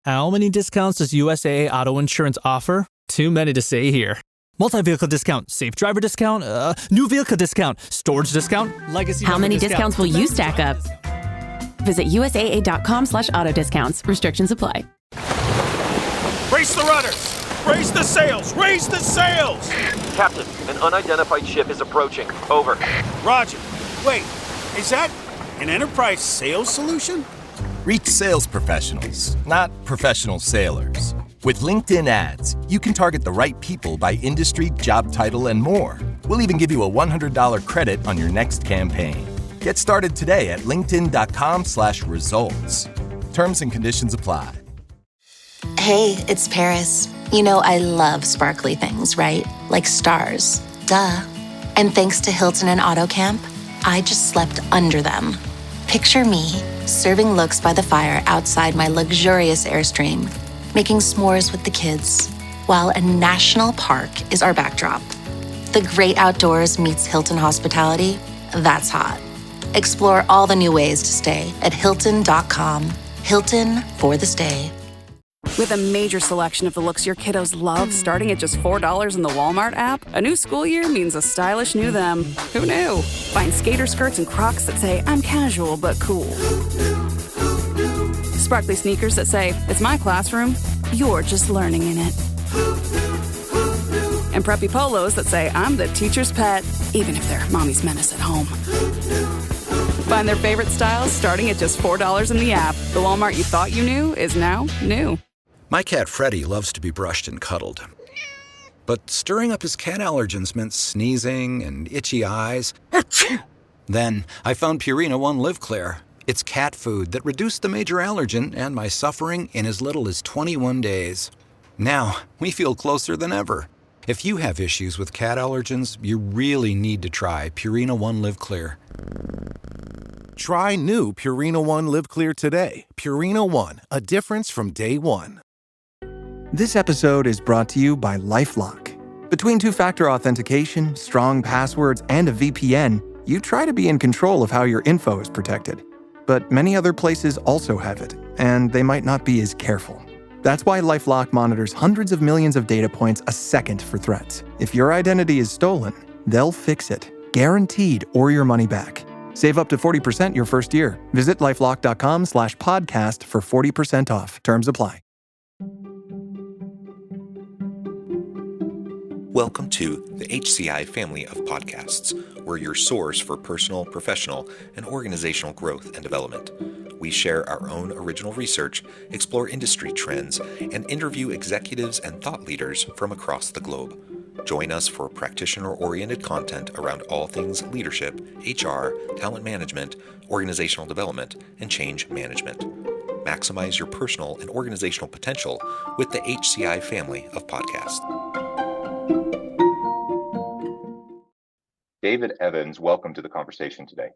How many discounts does USAA Auto Insurance offer? Too many to say here. Multi-vehicle discount, safe driver discount, new vehicle discount, storage discount, legacy. How many discounts will you stack up? Visit USAA.com/auto discounts. Restrictions apply. Raise the rudders! Raise the sails! Raise the sails! Captain, an unidentified ship is approaching. Over. Roger. Wait, is that an enterprise sales solution? Reach sales professionals, not professional sailors. With LinkedIn ads, you can target the right people by industry, job title, and more. We'll even give you a $100 credit on your next campaign. Get started today at linkedin.com/results. Terms and conditions apply. Hey, it's Paris. You know I love sparkly things, right? Like stars. Duh. And thanks to Hilton and AutoCamp, I just slept under them. Picture me, serving looks by the fire outside my luxurious Airstream, making s'mores with the kids, while a national park is our backdrop. The great outdoors meets Hilton hospitality. That's hot. Explore all the new ways to stay at Hilton.com. Hilton for the stay. With a major selection of the looks your kiddos love, starting at just $4 in the Walmart app, a new school year means a stylish new them. Who knew? Find skater skirts and Crocs that say, I'm casual but cool. Sparkly sneakers that say, it's my classroom, you're just learning in it. And preppy polos that say, I'm the teacher's pet, even if they're mommy's menace at home. Find their favorite styles starting at just $4 in the app. The Walmart you thought you knew is now new. My cat Freddie loves to be brushed and cuddled. But stirring up his cat allergens meant sneezing and itchy eyes. Then I found Purina One Live Clear. It's cat food that reduced the major allergen and my suffering in as little as 21 days. Now, we feel closer than ever. If you have issues with cat allergens, you really need to try Purina One Live Clear. Try new Purina One Live Clear today. Purina One, a difference from day one. This episode is brought to you by LifeLock. Between two-factor authentication, strong passwords, and a VPN, you try to be in control of how your info is protected. But many other places also have it, and they might not be as careful. That's why LifeLock monitors hundreds of millions of data points a second for threats. If your identity is stolen, they'll fix it, guaranteed, or your money back. Save up to 40% your first year. Visit lifelock.com/podcast for 40% off. Terms apply. Welcome to the HCI family of podcasts. We're your source for personal, professional, and organizational growth and development. We share our own original research, explore industry trends, and interview executives and thought leaders from across the globe. Join us for practitioner-oriented content around all things leadership, HR, talent management, organizational development, and change management. Maximize your personal and organizational potential with the HCI family of podcasts. David Evans, welcome to the conversation today.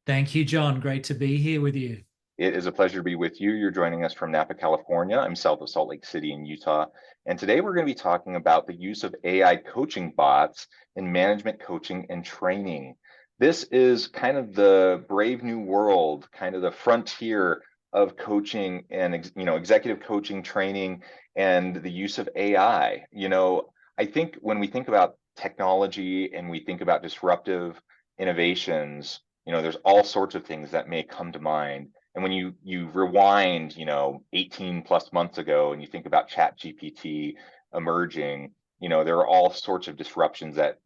Thank you, John. Great to be here with you. It is a pleasure to be with you. You're joining us from Napa, California. I'm south of Salt Lake City in Utah. And today we're going to be talking about the use of AI coaching bots in management coaching and training. This is kind of the brave new world, kind of the frontier of coaching and executive coaching, training, and the use of AI. I think when we think about technology and we think about disruptive innovations, there's all sorts of things that may come to mind. And when you rewind, 18 plus months ago, and you think about ChatGPT emerging, there are all sorts of disruptions that,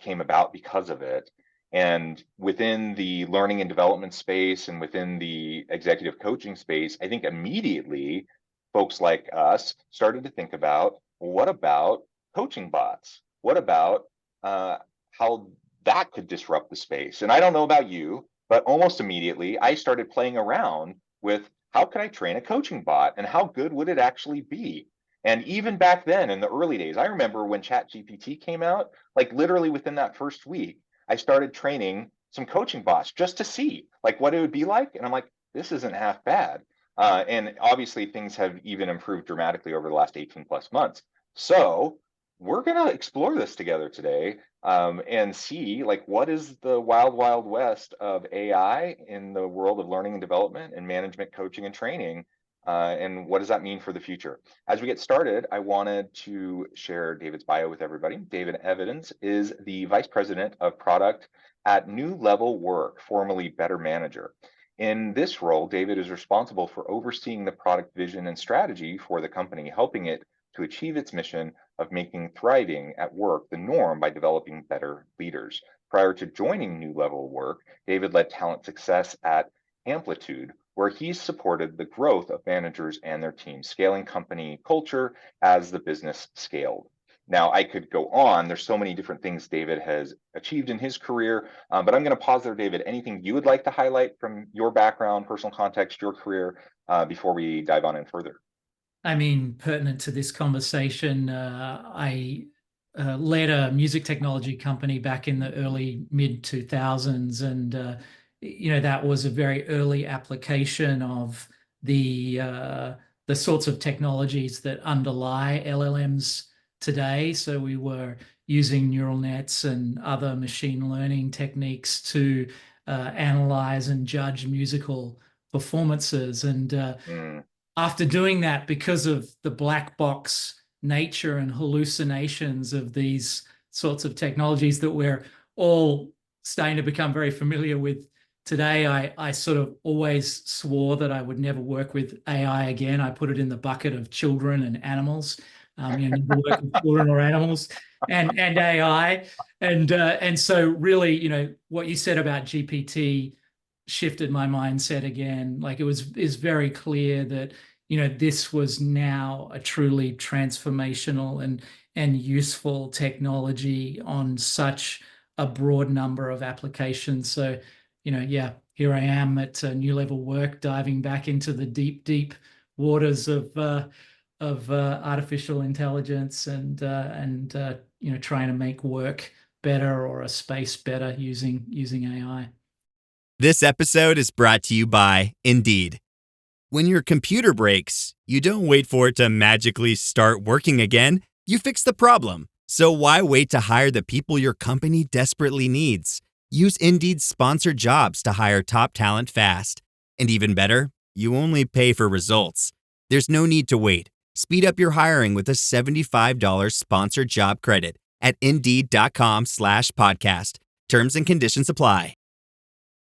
came about because of it. And within the learning and development space and within the executive coaching space, I think immediately folks like us started to think about, what about coaching bots? What about how that could disrupt the space? And I don't know about you, but almost immediately I started playing around with how could I train a coaching bot and how good would it actually be? And even back then in the early days, I remember when ChatGPT came out, like literally within that first week, I started training some coaching bots just to see like what it would be like. And I'm like, this isn't half bad. And obviously things have even improved dramatically over the last 18 plus months. So we're going to explore this together today and see like what is the wild, wild west of AI in the world of learning and development and management coaching and training. and what does that mean for the future? As we get started, I wanted to share David's bio with everybody. David Evans is the Vice President of Product at New Level Work, formerly Better Manager. In this role, David is responsible for overseeing the product vision and strategy for the company, helping it to achieve its mission of making thriving at work the norm by developing better leaders. Prior to joining New Level Work, David led talent success at Amplitude, where he's supported the growth of managers and their teams, scaling company culture as the business scaled. Now, I could go on. There's so many different things David has achieved in his career, but I'm going to pause there, David. Anything you would like to highlight from your background, personal context, your career, before we dive on in further? I mean, pertinent to this conversation, I led a music technology company back in the early mid 2000s, and that was a very early application of the sorts of technologies that underlie LLMs today. So we were using neural nets and other machine learning techniques to analyze and judge musical performances. And after doing that, because of the black box nature and hallucinations of these sorts of technologies that we're all starting to become very familiar with today, I sort of always swore that I would never work with AI again. I put it in the bucket of children and animals. Never work with children or animals and AI. And so really, what you said about GPT shifted my mindset again. Like is very clear that this was now a truly transformational and useful technology on such a broad number of applications. So here I am at New Level Work, diving back into the deep waters of artificial intelligence and trying to make work better or a space better using AI. This episode is brought to you by Indeed. When your computer breaks, you don't wait for it to magically start working again. You fix the problem. So why wait to hire the people your company desperately needs? Use Indeed's sponsored jobs to hire top talent fast. And even better, you only pay for results. There's no need to wait. Speed up your hiring with a $75 sponsored job credit at Indeed.com/podcast. Terms and conditions apply.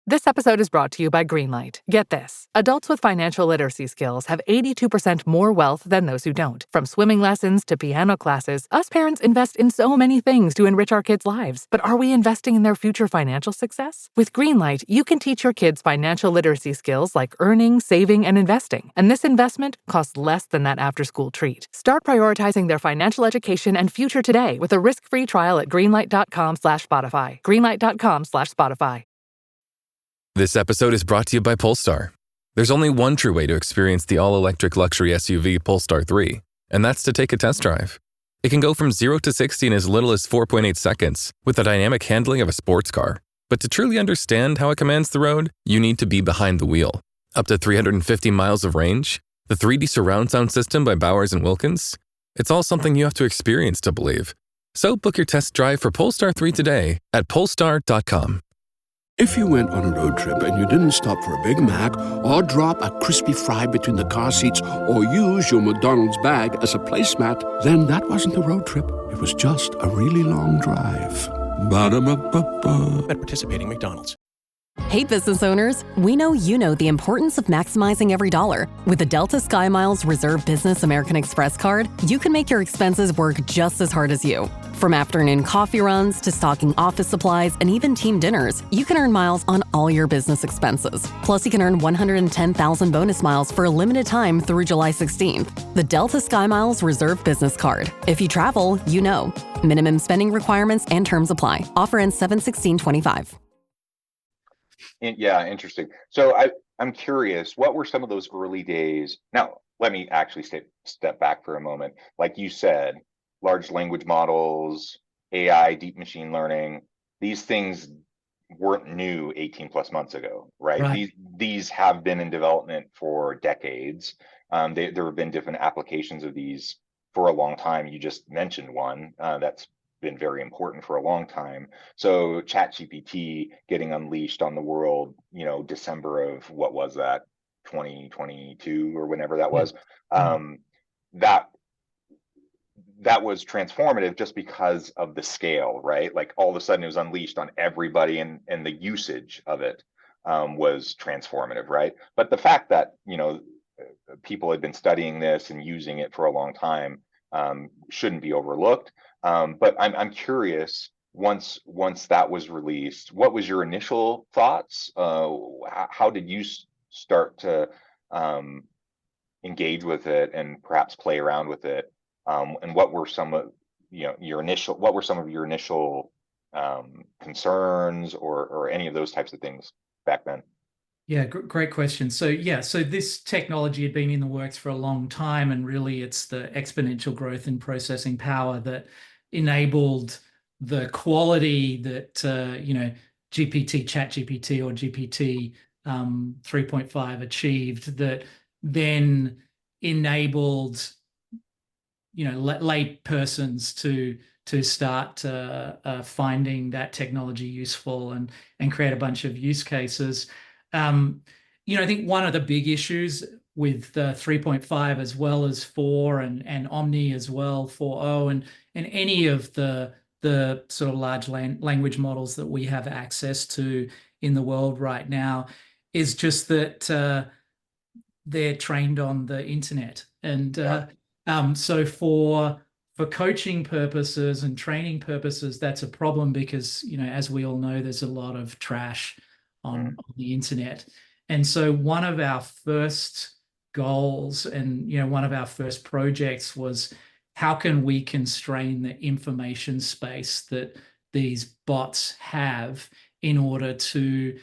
This episode is brought to you by Greenlight. Get this. Adults with financial literacy skills have 82% more wealth than those who don't. From swimming lessons to piano classes, us parents invest in so many things to enrich our kids' lives. But are we investing in their future financial success? With Greenlight, you can teach your kids financial literacy skills like earning, saving, and investing. And this investment costs less than that after-school treat. Start prioritizing their financial education and future today with a risk-free trial at greenlight.com/Spotify. Greenlight.com/Spotify. This episode is brought to you by Polestar. There's only one true way to experience the all-electric luxury SUV Polestar 3, and that's to take a test drive. It can go from 0 to 60 in as little as 4.8 seconds with the dynamic handling of a sports car. But to truly understand how it commands the road, you need to be behind the wheel. Up to 350 miles of range, the 3D surround sound system by Bowers & Wilkins. It's all something you have to experience to believe. So book your test drive for Polestar 3 today at polestar.com. If you went on a road trip and you didn't stop for a Big Mac or drop a crispy fry between the car seats or use your McDonald's bag as a placemat, then that wasn't a road trip. It was just a really long drive. Ba-da-ba-ba-ba. At participating McDonald's. Hey, business owners, we know you know the importance of maximizing every dollar. With the Delta SkyMiles Reserve Business American Express card, you can make your expenses work just as hard as you. From afternoon coffee runs to stocking office supplies and even team dinners, you can earn miles on all your business expenses. Plus, you can earn 110,000 bonus miles for a limited time through July 16th. The Delta SkyMiles Reserve Business Card. If you travel, you know. Minimum spending requirements and terms apply. Offer ends 7/16/25. Yeah, interesting. So I'm curious, what were some of those early days? Now, let me actually step back for a moment. Like you said, large language models, AI, deep machine learning, these things weren't new 18 plus months ago, right? These have been in development for decades. There have been different applications of these for a long time. You just mentioned one that's been very important for a long time. So ChatGPT getting unleashed on the world, December of what was that, 2022 or whenever that was, that was transformative just because of the scale, right? Like all of a sudden it was unleashed on everybody, and the usage of it was transformative, right? But the fact that, people had been studying this and using it for a long time shouldn't be overlooked. But I'm curious, once that was released, what was your initial thoughts? How did you start to engage with it and perhaps play around with it? And what were some of your initial concerns or any of those types of things back then? Yeah, great question. So this technology had been in the works for a long time, and really it's the exponential growth in processing power that enabled the quality that ChatGPT or GPT 3.5 achieved, that then enabled lay persons to start finding that technology useful and create a bunch of use cases. I think one of the big issues with 3.5 as well as 4 and Omni as well, 4.0 and any of the sort of large language models that we have access to in the world right now is just that they're trained on the internet. And so for coaching purposes and training purposes, that's a problem because, as we all know, there's a lot of trash on the internet. And so one of our first goals and, one of our first projects was, how can we constrain the information space that these bots have in order to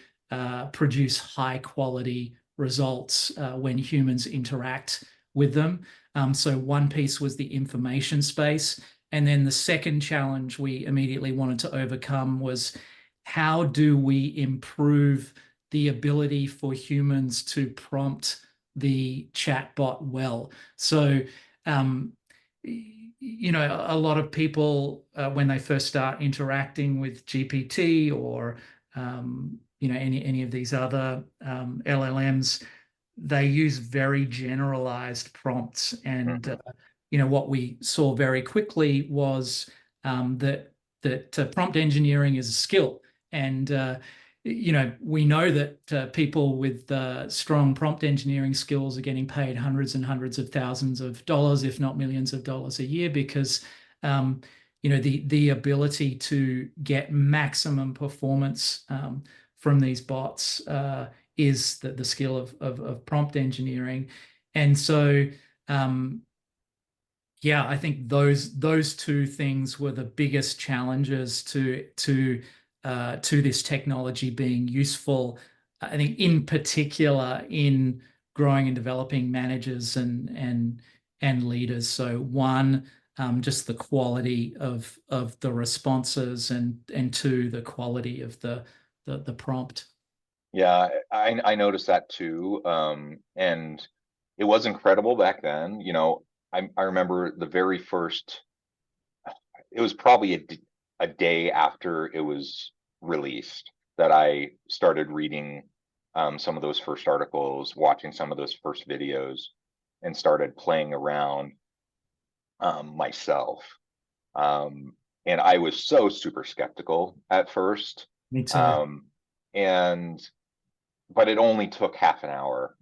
produce high quality results when humans interact with them? So one piece was the information space. And then the second challenge we immediately wanted to overcome was, how do we improve the ability for humans to prompt the chatbot well? So, a lot of people, when they first start interacting with GPT or, any of these other LLMs, they use very generalized prompts. And, what we saw very quickly was that prompt engineering is a skill. And, we know that people with strong prompt engineering skills are getting paid hundreds and hundreds of thousands of dollars, if not millions of dollars a year, because, the ability to get maximum performance from these bots is the skill of prompt engineering. And so, I think those two things were the biggest challenges to this technology being useful. I think in particular in growing and developing managers and leaders. So one, just the quality of the responses, and two, the quality of the prompt. Yeah, I noticed that too. And it was incredible back then. I remember the very first, it was probably a day after it was released that I started reading some of those first articles, watching some of those first videos, and started playing around myself. And I was so super skeptical at first. Me too. But it only took half an hour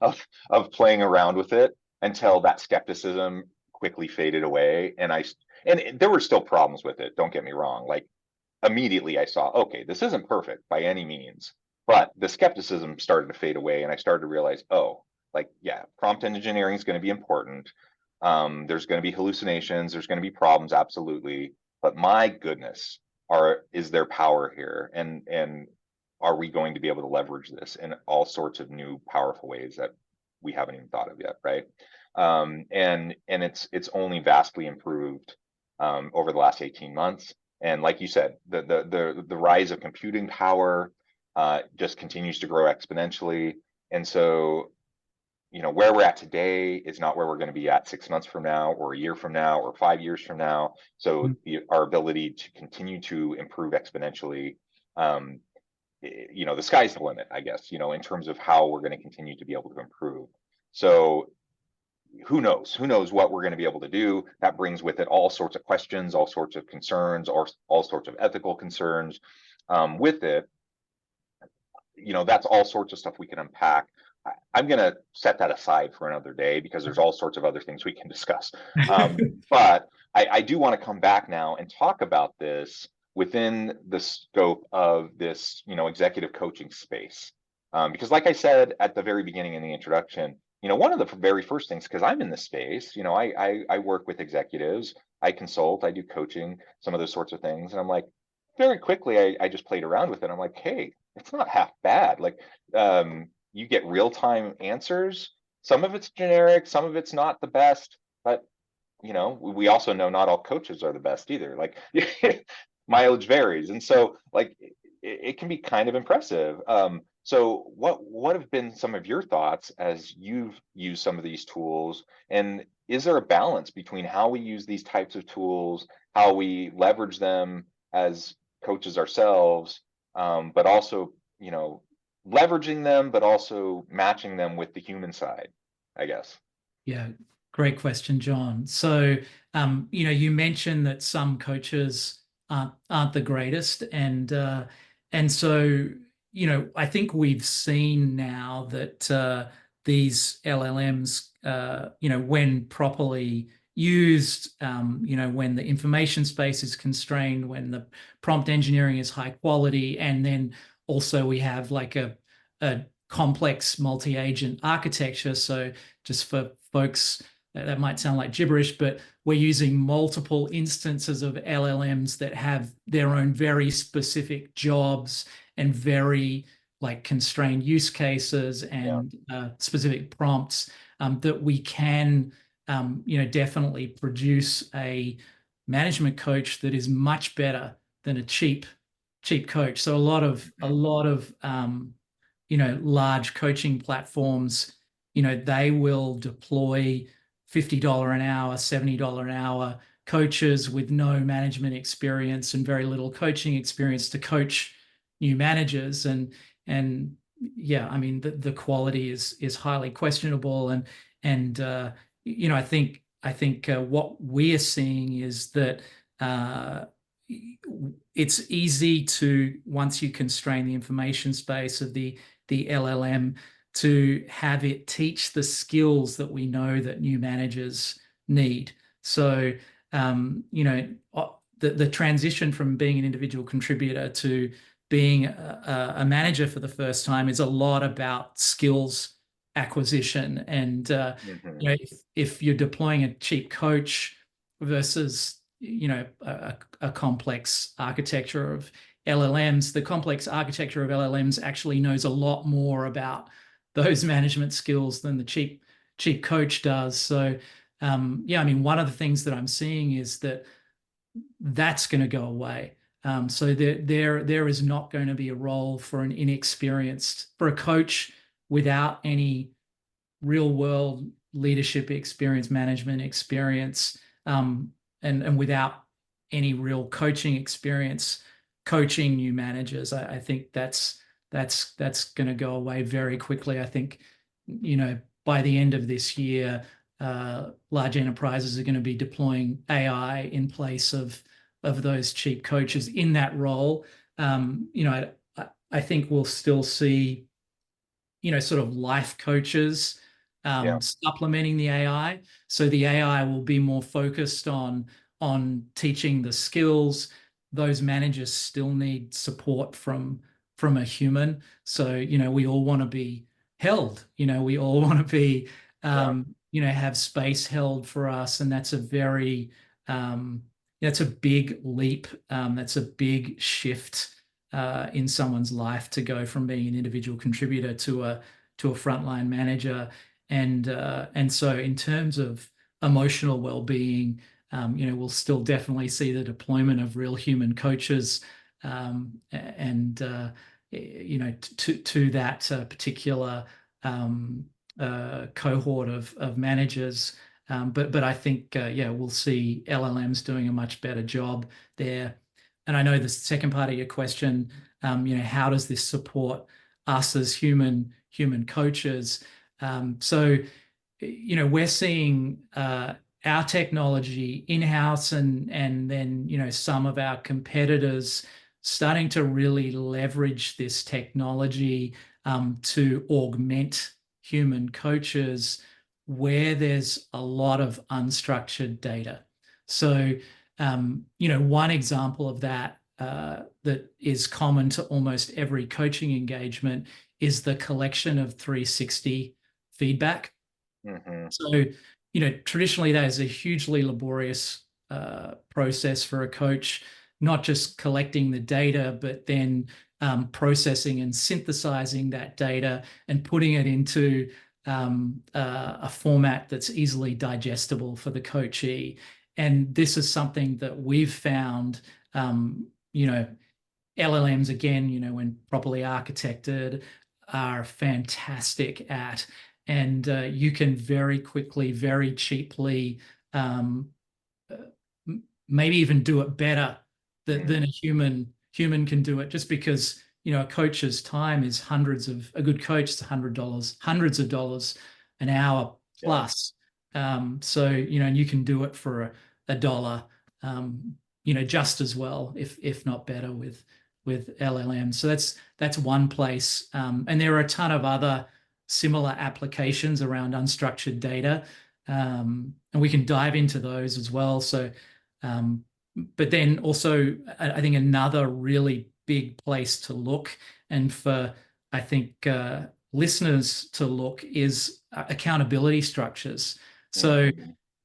of playing around with it until that skepticism quickly faded away. And there were still problems with it, don't get me wrong. Like immediately I saw, okay, this isn't perfect by any means, but the skepticism started to fade away, and I started to realize, prompt engineering is going to be important. There's going to be hallucinations, there's going to be problems, absolutely. But my goodness, is there power here? And are we going to be able to leverage this in all sorts of new powerful ways that we haven't even thought of yet, right? And it's only vastly improved over the last 18 months. And like you said, the rise of computing power just continues to grow exponentially. And so, where we're at today is not where we're going to be at 6 months from now, or a year from now, or 5 years from now. So our ability to continue to improve exponentially the sky's the limit, I guess, in terms of how we're going to continue to be able to improve. So who knows what we're going to be able to do. That brings with it all sorts of questions, all sorts of concerns, or all sorts of ethical concerns with it. That's all sorts of stuff we can unpack. I'm going to set that aside for another day because there's all sorts of other things we can discuss. But I do want to come back now and talk about this within the scope of this, executive coaching space. Because like I said at the very beginning in the introduction, one of the very first things, because I'm in this space, I work with executives, I consult, I do coaching, some of those sorts of things. And I'm like, very quickly, I just played around with it. I'm like, hey, it's not half bad. Like, you get real-time answers. Some of it's generic, some of it's not the best, but we also know not all coaches are the best either. Like mileage varies. And so like it can be kind of impressive. So what have been some of your thoughts as you've used some of these tools? And is there a balance between how we use these types of tools, how we leverage them as coaches ourselves, but also, leveraging them, but also matching them with the human side, I guess? Yeah, great question, John. So, you mentioned that some coaches aren't the greatest, and so I think we've seen now that these LLMs, when properly used, when the information space is constrained, when the prompt engineering is high quality, and then also we have like a complex multi-agent architecture. So just for folks, that might sound like gibberish, but we're using multiple instances of LLMs that have their own very specific jobs and very like constrained use cases and specific prompts that we can, definitely produce a management coach that is much better than a cheap coach. So a lot of large coaching platforms, they will deploy $50 an hour, $70 an hour coaches with no management experience and very little coaching experience to coach new managers. And yeah, I mean, the quality is highly questionable. And I think what we are seeing is that it's easy to, once you constrain the information space of the LLM, to have it teach the skills that we know that new managers need. So, the transition from being an individual contributor to being a manager for the first time is a lot about skills acquisition. And, if you're deploying a cheap coach versus a complex architecture of LLMs, the complex architecture of LLMs actually knows a lot more about those management skills than the cheap coach does. So I mean, one of the things that I'm seeing is that that's going to go away. So there is not going to be a role for a coach without any real world leadership experience, management experience, and without any real coaching experience, coaching new managers. I think that's going to go away very quickly. I think, by the end of this year, large enterprises are going to be deploying AI in place of those cheap coaches in that role. I think we'll still see, sort of life coaches supplementing the AI. So the AI will be more focused on teaching the skills. Those managers still need support from a human. So, we all want to be held, we all want to be, have space held for us. And that's a very, that's a big leap. That's a big shift in someone's life to go from being an individual contributor to a frontline manager. And so in terms of emotional well-being, we'll still definitely see the deployment of real human coaches, and to that particular cohort of managers. But I think we'll see LLMs doing a much better job there. And I know the second part of your question how does this support us as human coaches? So we're seeing our technology in-house and then some of our competitors starting to really leverage this technology to augment human coaches where there's a lot of unstructured data. So one example of that that is common to almost every coaching engagement is the collection of 360 feedback. So, traditionally that is a hugely laborious process for a coach, not just collecting the data, but then processing and synthesizing that data and putting it into a format that's easily digestible for the coachee. And this is something that we've found, LLMs, again, when properly architected, are fantastic at. And you can very quickly, very cheaply, maybe even do it better than a human can do it, just because a coach's time is a good coach is $100, hundreds of dollars an hour plus. So and you can do it for a dollar, just as well, if not better, with LLM. So that's one place, and there are a ton of other similar applications around unstructured data, and we can dive into those as well. So, but then also, I think another really big place to look, and for I think listeners to look, is accountability structures. So,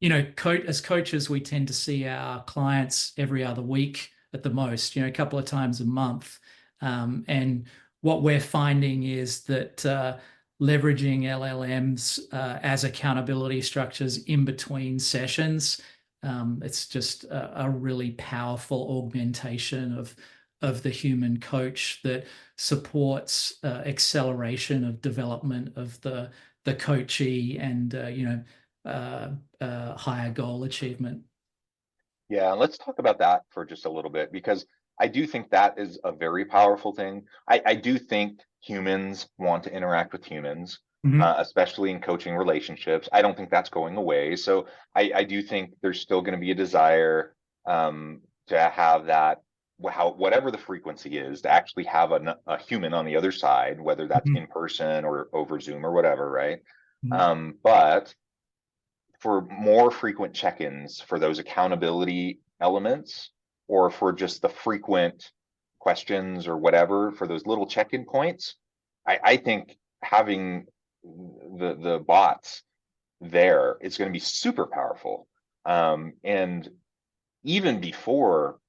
as coaches, we tend to see our clients every other week at the most, a couple of times a month, and what we're finding is that leveraging LLMs as accountability structures in between sessions, it's just a really powerful augmentation of the human coach that supports acceleration of development of the coachee and higher goal achievement. Yeah, let's talk about that for just a little bit, because I do think that is a very powerful thing. I do think humans want to interact with humans, especially in coaching relationships. I don't think that's going away. So I do think there's still going to be a desire to have that, whatever the frequency is, to actually have a human on the other side, whether that's in person or over Zoom or whatever, right? But for more frequent check-ins, for those accountability elements, or for just the frequent questions or whatever, for those little check-in points, I think having the bots there is going to be super powerful. And even before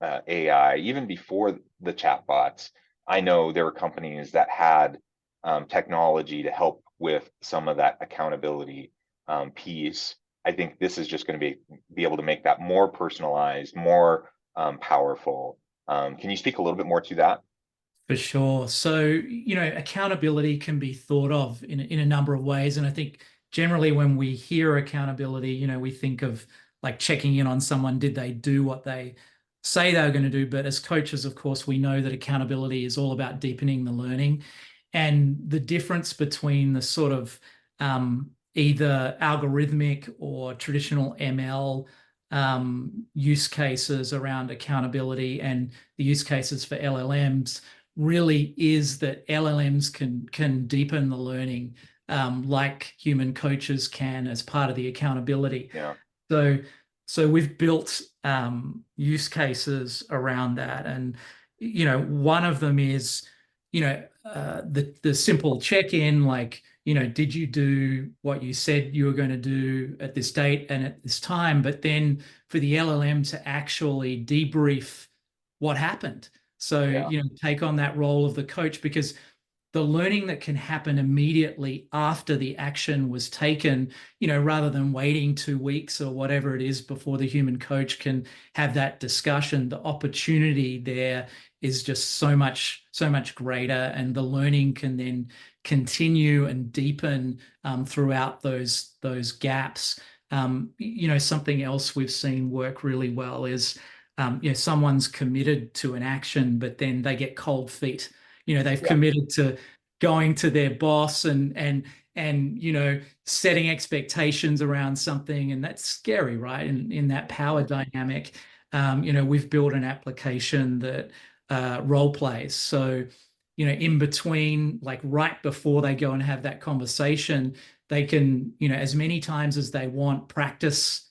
AI, even before the chat bots, I know there were companies that had technology to help with some of that accountability piece. I think this is just going to be able to make that more personalized, more powerful. Can you speak a little bit more to that? For sure. So, accountability can be thought of in a number of ways. And I think generally when we hear accountability, we think of like checking in on someone. Did they do what they say they were going to do? But as coaches, of course, we know that accountability is all about deepening the learning. And the difference between the sort of either algorithmic or traditional ML use cases around accountability and the use cases for LLMs really is that LLMs can deepen the learning like human coaches can as part of the accountability. Yeah. So we've built use cases around that, and one of them is the simple check-in, like did you do what you said you were going to do at this date and at this time? But then for the LLM to actually debrief what happened. So take on that role of the coach, because the learning that can happen immediately after the action was taken, rather than waiting 2 weeks or whatever it is before the human coach can have that discussion, the opportunity there is just so much greater, and the learning can then continue and deepen throughout those gaps. Something else we've seen work really well is someone's committed to an action, but then they get cold feet. They've Yeah. committed to going to their boss and setting expectations around something, and that's scary, right? In that power dynamic, we've built an application that role plays. So, in between, like right before they go and have that conversation, they can, as many times as they want, practice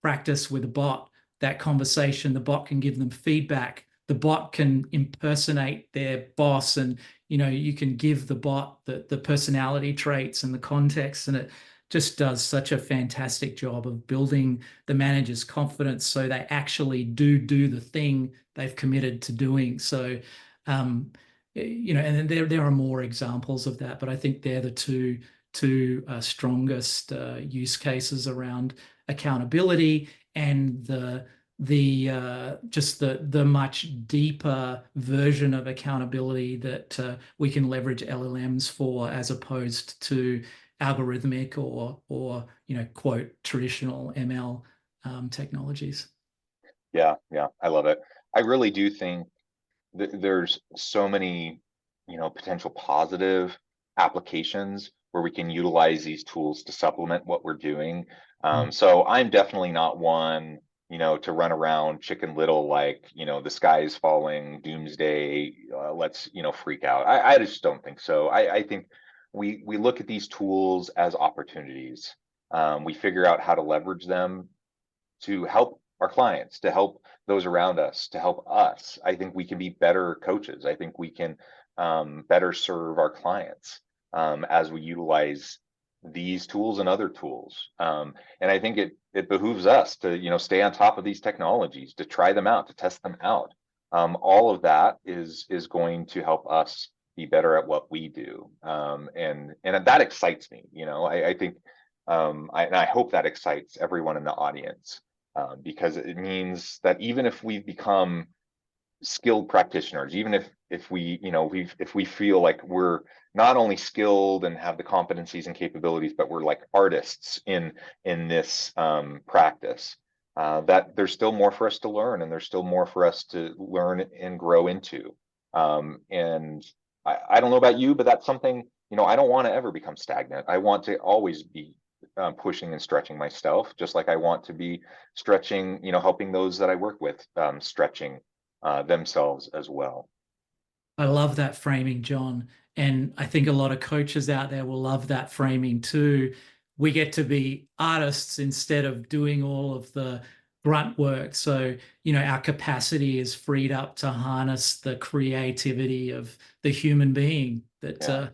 with a bot that conversation. The bot can give them feedback. The bot can impersonate their boss, and you can give the bot the personality traits and the context, and it just does such a fantastic job of building the manager's confidence so they actually do the thing they've committed to doing. So, and then there are more examples of that, but I think they're the two strongest use cases around accountability and the much deeper version of accountability that we can leverage LLMs for, as opposed to algorithmic or quote traditional ML technologies. Yeah, I love it. I really do think there's so many, potential positive applications where we can utilize these tools to supplement what we're doing. So I'm definitely not one, to run around Chicken Little, like, the sky is falling, doomsday, let's, freak out. I just don't think so. I think we look at these tools as opportunities. We figure out how to leverage them to help our clients, to help those around us, to help us. I think we can be better coaches. I think we can better serve our clients as we utilize these tools and other tools. And I think it behooves us to stay on top of these technologies, to try them out, to test them out. All of that is going to help us be better at what we do, and that excites me. I think, and I hope that excites everyone in the audience, because it means that even if we've become skilled practitioners, even if we feel like we're not only skilled and have the competencies and capabilities, but we're like artists in this practice, that there's still more for us to learn, and there's still more for us to learn and grow into. And I don't know about you, but that's something, I don't want to ever become stagnant. I want to always be pushing and stretching myself, just like I want to be stretching, helping those that I work with stretching themselves as well. I love that framing, John. And I think a lot of coaches out there will love that framing too. We get to be artists instead of doing all of the grunt work. So, our capacity is freed up to harness the creativity of the human being that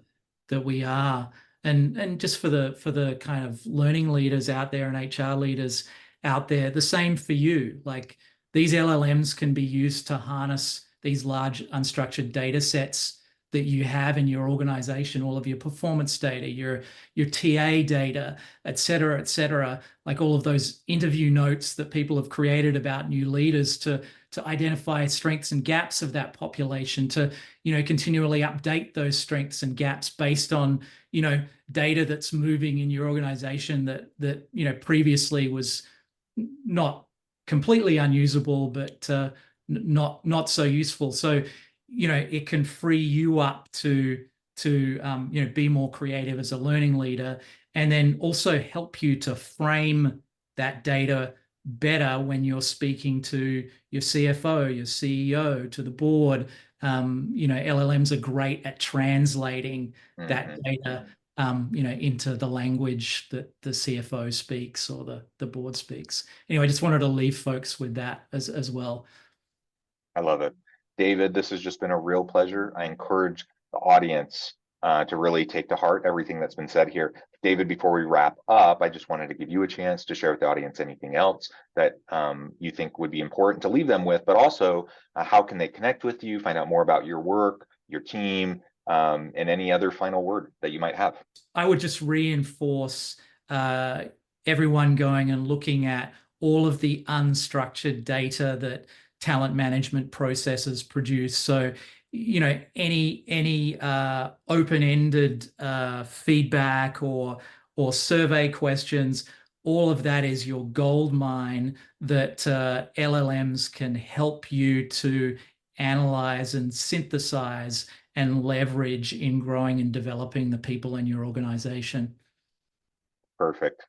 we are. And just for the kind of learning leaders out there and HR leaders out there, the same for you. Like, these LLMs can be used to harness these large unstructured data sets that you have in your organization, all of your performance data, your TA data, et cetera, like all of those interview notes that people have created about new leaders to identify strengths and gaps of that population, to continually update those strengths and gaps based on data that's moving in your organization that previously was not completely unusable, but not so useful. So it can free you up to be more creative as a learning leader, and then also help you to frame that data better when you're speaking to your CFO, your CEO, to the board. LLMs are great at translating that data into the language that the CFO speaks or the board speaks. Anyway, I just wanted to leave folks with that as well. I love it. David, this has just been a real pleasure. I encourage the audience to really take to heart everything that's been said here. David, before we wrap up, I just wanted to give you a chance to share with the audience anything else that you think would be important to leave them with, but also how can they connect with you, find out more about your work, your team, and any other final word that you might have. I would just reinforce everyone going and looking at all of the unstructured data that talent management processes produce. So, any open-ended feedback or survey questions, all of that is your gold mine that LLMs can help you to analyze and synthesize and leverage in growing and developing the people in your organization. Perfect.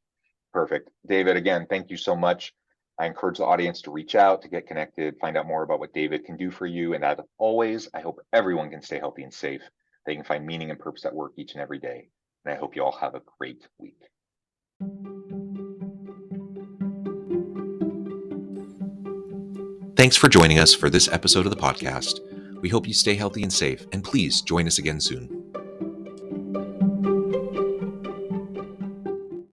Perfect. David, again, thank you so much. I encourage the audience to reach out, to get connected, find out more about what David can do for you. And as always, I hope everyone can stay healthy and safe. They can find meaning and purpose at work each and every day. And I hope you all have a great week. Thanks for joining us for this episode of the podcast. We hope you stay healthy and safe, and please join us again soon.